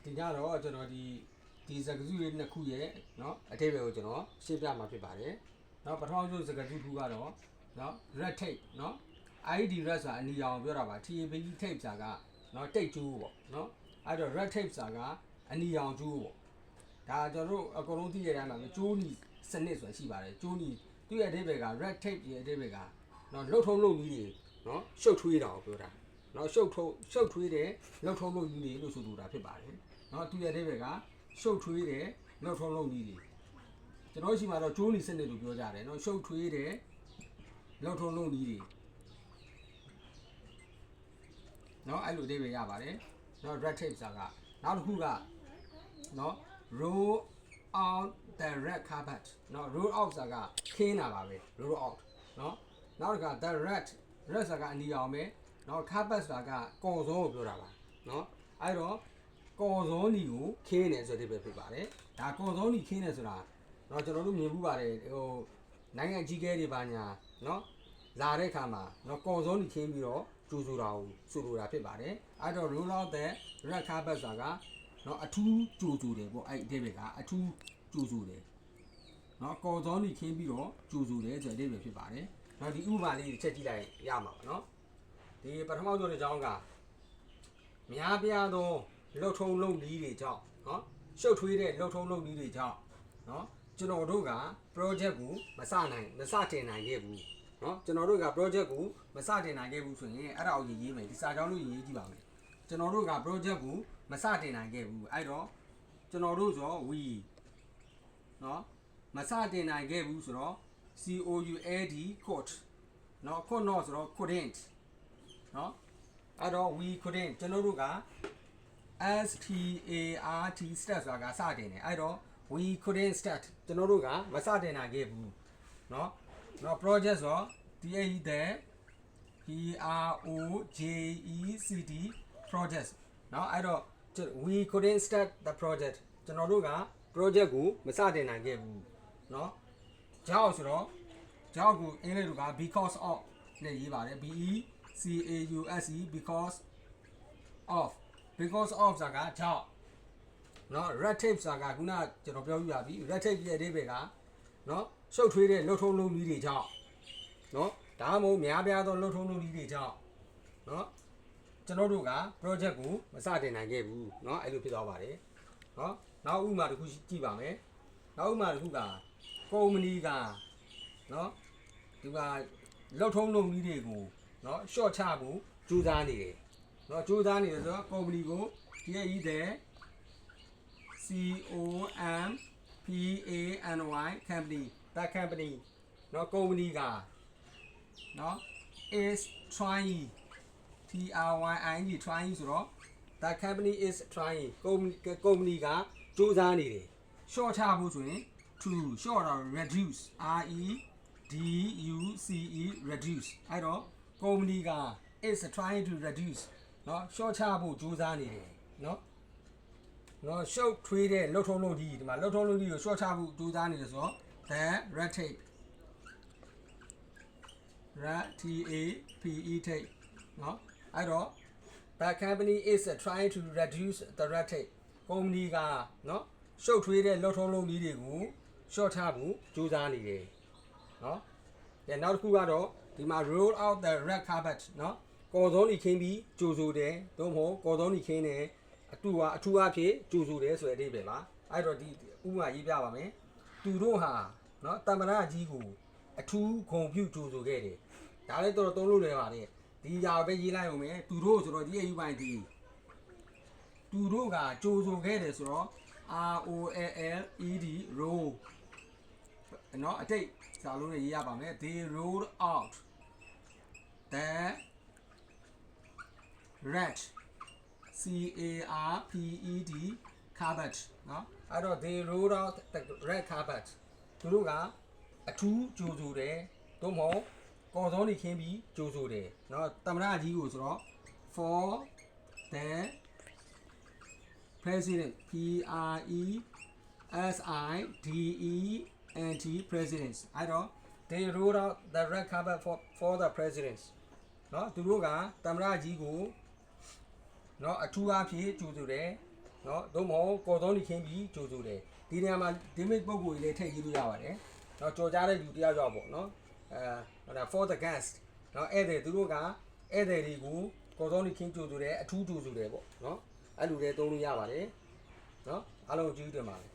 ဒီညတော့ကျွန်တော်ဒီစကားစုလေးနှစ်ခုရဲ့เนาะအထိပ္ပယ်ကိုကျွန်တော်ရှင်းပြမှာဖြစ်ပါတယ်เนาะပထမဆုံးစကားစုတစ်ခုကတော့เนาะ red tape เนาะ ID red ဆိုတာအနီရောင်ပြောတာပါ TAP tape ဆိုတာကเนาะတိတ်ကျိုးပေါ့เนาะအဲ့တော့ red tape ဆိုတာကအနီရောင်ကျိုးပေါ့ဒါကျွန်တော်တို့အကုန်လုံးသိရတဲ့အတိုင်းမှာကျိုးနီစနစ်ဆိုတာရှိပါတယ်ကျိုးနီသူ့ရဲ့အထိပ္ပယ်က red tape ရဲ့အထိပ္ပယ်ကเนาะလှုပ်ထုံးလုပ်နည်းတွေเนาะရှုပ်ထွေးတာကိုပြောတာเนาะရှုပ်ထွေးတဲ့လှုပ်ထုံးလုပ်နည်းတွေလို့ဆိုလိုတာဖြစ်ပါတယ်เนาะသူ့ရဲ့အထိပ္ပယ်ကရှုပ်ထွေးတဲ့လှုပ်ထုံးလုပ်နည်းတွေကျွန်တော်ရှိမှာတော့ကျိုးနီစနစ်လို့ပြောကြတယ်เนาะရှုပ်ထွေးတဲ့လှုပ်ထုံးလုပ်နည်းတွေเนาะအဲ့လိုအထိပ္ပယ်ရပါတယ်เนาะ red tape ဆိုတာကနောက်တစ်ခုကเนาะ roll out the red carpet เนาะ roll out ဆိုတာကခင်းတာပါပဲ roll out เนาะနောက်တစ်ခါ the red ဆိုတာကအနီရောင်ပဲเนาะ carpet ဆိုတာကကော်စောကိုပြောတာပါเนาะအဲ့တော့ကော်စောနီကိုခင်းတယ်ဆိုတဲ့ပဲဖြစ်ပါတယ်ဒါကော်စောနီခင်းတယ်ဆိုတာเนาะကျွန်တော်တို့မြင်မှုပါတယ်ဟိုနိုင်ငံကြီးကဲတွေပါညာเนาะလာတဲ့အခါမှာเนาะကော်စောနီခင်းပြီးတော့ကျူဆိုတာကိုဆိုလိုတာဖြစ်ပါတယ်အဲ့တော့ roll out the red carpet ဆိုတာကเนาะအထူးကျူတယ်ပေါ့အဲ့ဒီဘက်ကအထူးကျူတယ်เนาะကော်စောနီခင်းပြီးတော့ကျူတယ်ဆိုတဲ့ပဲဖြစ်ပါတယ်เนาะဒီဥပမာလေးတစ်ချက်ကြည့်လိုက်ရမှာပါเนาะဒီပထမဆုံးတစ်ကြောင်းကများပြားသောလှုပ်ထုံးလုပ်နည်းတွေကြောင့်เนาะရှုပ်ထွေးတဲ့လှုပ်ထုံးလုပ်နည်းတွေကြောင့်เนาะကျွန်တော်တို့က project ကိုမစတင်နိုင်ခဲ့ဘူးเนาะကျွန်တော်တို့က project ကိုမစတင်နိုင်ခဲ့ဘူးဆိုရင်အဲ့ဒါကိုရေးမယ်ဒီစာကြောင်းလို့ရေးကြည့်ပါမယ်ကျွန်တော်တို့က project ကိုမစတင်နိုင်ခဲ့ဘူးအဲ့တော့ကျွန်တော်တို့ဆို we เนาะမစတင်နိုင်ခဲ့ဘူးဆိုတော့ COULD code เนาะ code တော့ဆိုတော့ couldn't เนาะအဲ့တော့ we couldn't ကျွန်တော်တို့က START start ဆိုတာကစတင်တယ်အဲ့တော့ we couldn't start ကျွန်တော်တို့ကမစတင်နိုင်ခဲ့ဘူးเนาะ project ဆိုတော့ PROJECT project เนาะအဲ့တော့ we couldn't start the project ကျွန်တော်တို့က project ကိုမစတင်နိုင်ခဲ့ဘူးเนาะကြောက်ဆိုတော့ကြောက်ကိုအင်္ဂလိပ်လိုက because of နဲ့ရေးပါတယ် BECAUSE because of ဆိုတာကကြောက်เนาะ red tape ဆိုတာကခုနကျွန်တော်ပြောပြပါပြီ red tape ရဲ့အဓိပ္ပာယ်ကเนาะရှုပ်ထွေးတဲ့လှုပ်ထုံးလုပ်နည်းတွေကြောင့်เนาะဒါမှမဟုတ်များပြားသောလှုပ်ထုံးလုပ်နည်းတွေကြောင့်เนาะကျွန်တော်တို့က project ကိုမစတင်နိုင်ခဲ့ဘူးเนาะအဲ့လိုဖြစ်သွားပါတယ်เนาะနောက်ဥပမာတစ်ခုကြည့်ပါမယ်နောက်ဥပမာတစ်ခုကကုမ္ပဏီကเนาะဒီကလှုပ်ထုံးလုပ်နည်းတွေကိုเนาะ short ချဖို့ကြိုးစားနေတယ်เนาะကြိုးစားနေတယ်ဆိုတော့ကုမ္ပဏီကိုဒီရဲ့ဤတဲ့ COMPANY company that company เนาะကုမ္ပဏီကเนาะ is trying TRYING trying ဆိုတော့ that company is trying ကုမ္ပဏီကကြိုးစားနေတယ် short ချဖို့ဆိုရင် to short တော့ reduce REDUCE reduce အဲ့တော့ကုမ္ပဏီက is trying to reduce เนาะ short ချဖို့ကြိုးစားနေတယ်เนาะရှုပ်ထွေးတဲ့လှုပ်ထုံးလုပ်ကြီးဒီမှာလှုပ်ထုံးလုပ်ကြီးကို short ချဖို့ကြိုးစားနေတယ်ဆိုတော့ the red tape tape เนาะအဲ့တော့ the company is trying to reduce the red tape ကုမ္ပဏီကเนาะရှုပ်ထွေးတဲ့လှုပ်ထုံးလုပ်ကြီးတွေကို short ချဖို့ကြိုးစားနေတယ်เนาะနောက်တစ်ခုကတော့ဒီမှာ roll out the red carpet เนาะကော်စောနီခင်းပြီးကြိုဆိုတယ်သို့မဟုတ်ကော်စောနီခင်းတယ်အထူးအဖြစ်ကြိုဆိုတယ်ဆိုတဲ့အဓိပ္ပာယ်ပါအဲ့တော့ဒီဥပမာရေးပြပါမယ်သူတို့ဟာเนาะတမ္ပရာကြီးကိုအထူးဂုဏ်ပြုကြိုဆိုခဲ့တယ်ဒါလည်းတော်တော်သုံးလို့လွယ်ပါတယ်ဒီຢာပဲရေးလိုက်အောင်မယ်သူတို့ဆိုတော့ဒီအယူပိုင်းဒီသူတို့ကကြိုဆိုခဲ့တယ်ဆိုတော့ ROLLED roll เนาะအတိတ်စာလုံးနဲ့ရေးရပါမယ် they rolled out the red CARPET carpet เนาะအဲ့တော့ they rolled out the red carpet သူတို့ကအထူးကြိုဆိုတယ်သို့မဟုတ်ကော်စောနီခင်းပြီးကြိုဆိုတယ်เนาะတမရကြီးကိုဆိုတော့ for the president PRESIDENT presidents အဲ့တော့ they rolled out the red carpet for the presidents เนาะသူတို့ကတမရကြီးကိုเนาะအထူးအဖြစ်ကြိုဆိုတယ် နော်သို့မဟုတ်ကော်စောနီခင်းပြီးကြိုဆိုတယ်ဒီနေရာမှာ damage ပုံကိုလည်းထည့်ရေးလို့ရပါတယ်နော်ကြော်ကြားတဲ့လူတယောက်ပေါ့နော်ဟိုဒါ for the guest နော်ဧည့်သည်သူတို့ကဧည့်သည်တွေကိုကော်စောနီခင်းကြိုဆိုတယ်အထူးကြိုဆိုတယ်ပေါ့နော်အဲ့လိုလည်းသုံးလို့ရပါတယ်နော်အားလုံးကျေးဇူးတင်ပါတယ်